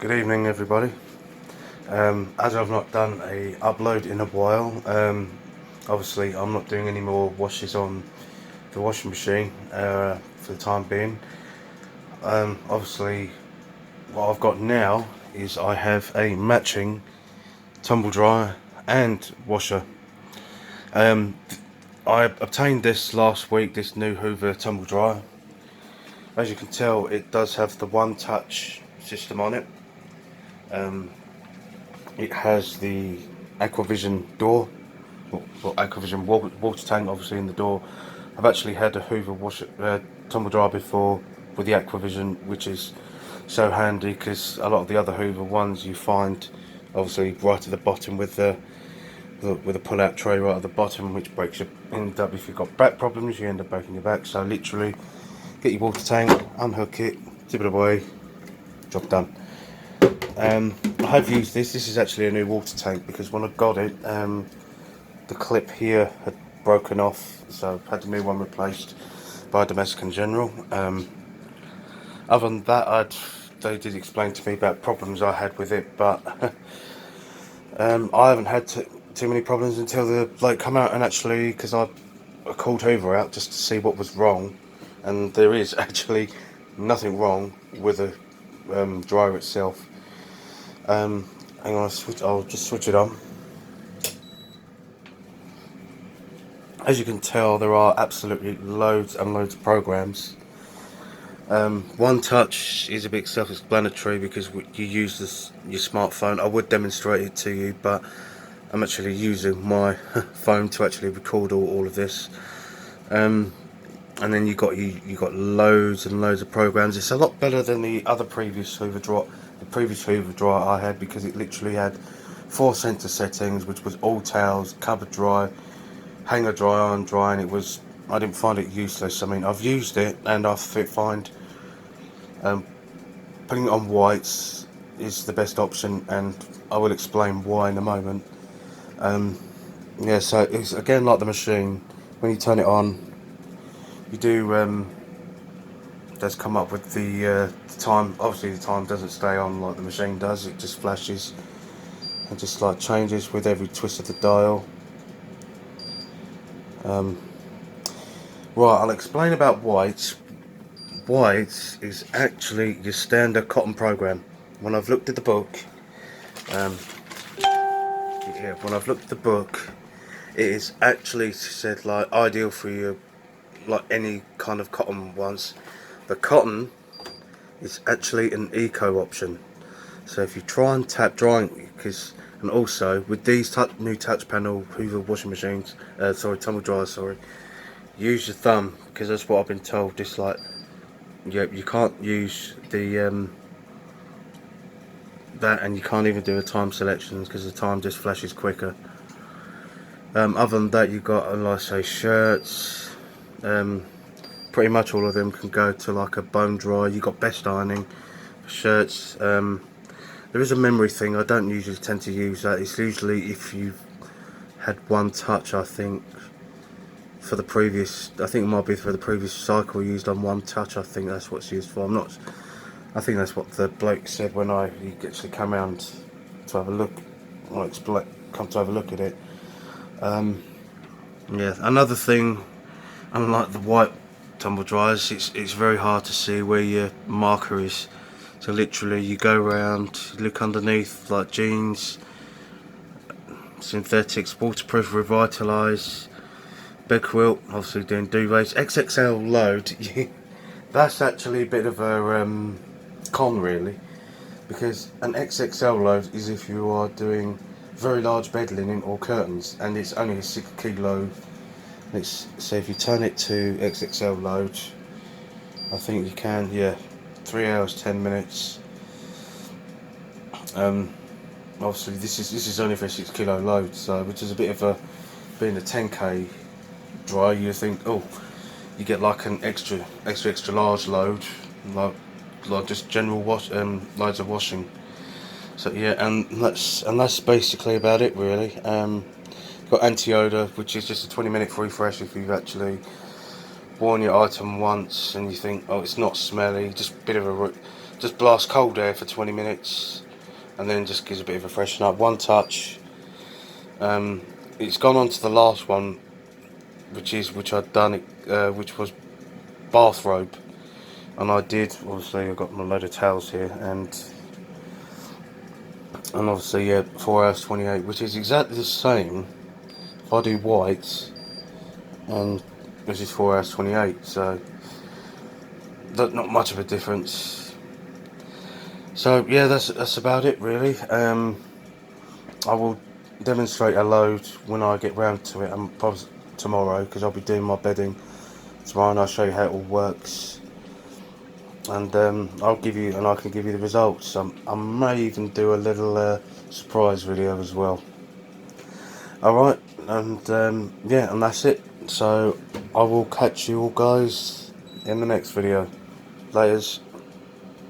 Good evening, everybody. As I've not done a upload in a while, obviously I'm not doing any more washes on the washing machine for the time being. Obviously what I've got now is I have a matching tumble dryer and washer. I obtained this last week, this new Hoover tumble dryer. As you can tell, it does have the OneTouch system on it. It has the Aquavision door, or Aquavision water tank, obviously, in the door. I've actually had a Hoover tumble dryer before with the Aquavision, which is so handy because a lot of the other Hoover ones you find obviously right at the bottom with a pull-out tray right at the bottom, which breaks your end up. If you've got back problems, you end up breaking your back. So literally, get your water tank, unhook it, tip it away, job done. I have used this. This is actually a new water tank because when I got it, the clip here had broken off, so I've had a new one replaced by a domestic in general. Other than that, they did explain to me about problems I had with it, but I haven't had too many problems until the bloke come out and actually, because I called Hoover out just to see what was wrong, and there is actually nothing wrong with the dryer itself. Hang on, I'll just switch it on. As you can tell, there are absolutely loads and loads of programs. OneTouch is a bit self-explanatory because you use your smartphone. I would demonstrate it to you, but I'm actually using my phone to actually record all of this. And then you got loads and loads of programs. It's a lot better than the other previous Hoover dryer. The previous Hoover dryer I had, because it literally had 4 sensor settings, which was all towels, cupboard dry, hanger dry, iron dry, and I didn't find it useless. I mean, I've used it and I find putting it on whites is the best option, and I will explain why in a moment. Yeah, so it's again like the machine. When you turn it on, you do does come up with the time. Obviously the time doesn't stay on like the machine does, it just flashes and just like changes with every twist of the dial. Right, I'll explain about whites. Whites is actually your standard cotton program. When I've looked at the book, when I've looked at the book, it is actually said like ideal for you, like any kind of cotton ones. The cotton is actually an eco option. So if you try and tap drying, and also with these new touch panel Hoover washing machines, tumble dryers, use your thumb, because that's what I've been told. Just like, yeah, you can't use the that, and you can't even do a time selection because the time just flashes quicker. Other than that, you've got, like I say, shirts. Pretty much all of them can go to like a bone dry. You've got best ironing for shirts. There is a memory thing. I don't usually tend to use that. It's usually if you've had OneTouch, I think. For the previous, I think it might be for the previous cycle used on OneTouch. I think that's what it's used for. I think that's what the bloke said when he actually came around to have a look, or come to have a look at it. Yeah, another thing, unlike the white tumble dryers, it's very hard to see where your marker is. So literally, you go around, look underneath, like jeans, synthetics, waterproof, revitalize. Bed quilt, obviously doing duvets. XXL load, that's actually a bit of a con really, because an XXL load is if you are doing very large bed linen or curtains, and it's only a 6 kilo. So if you turn it to XXL load, I think you can, yeah, 3 hours 10 minutes. Obviously this is only for a 6 kilo load, so which is a bit of a, being a 10k dry, you think, oh, you get like an extra large load, like just general loads of washing. So yeah, and that's basically about it really. Got anti-odor, which is just a 20-minute refresh if you've actually worn your item once and you think, oh, it's not smelly, just a bit of a just blasts cold air for 20 minutes and then just gives a bit of a freshen up. OneTouch. It's gone on to the last one, which I'd done, which was bathrobe, and I did. Obviously, I've got my load of towels here, and obviously, yeah, 4 hours 28, which is exactly the same. If I do white, and this is 4 hours 28, so not much of a difference. So yeah, that's about it really. I will demonstrate a load when I get round to it, and probably tomorrow, because I'll be doing my bedding tomorrow, and I'll show you how it all works. And I can give you the results. I may even do a little surprise video as well. Alright, and yeah, and that's it. So I will catch you all guys in the next video. Laters.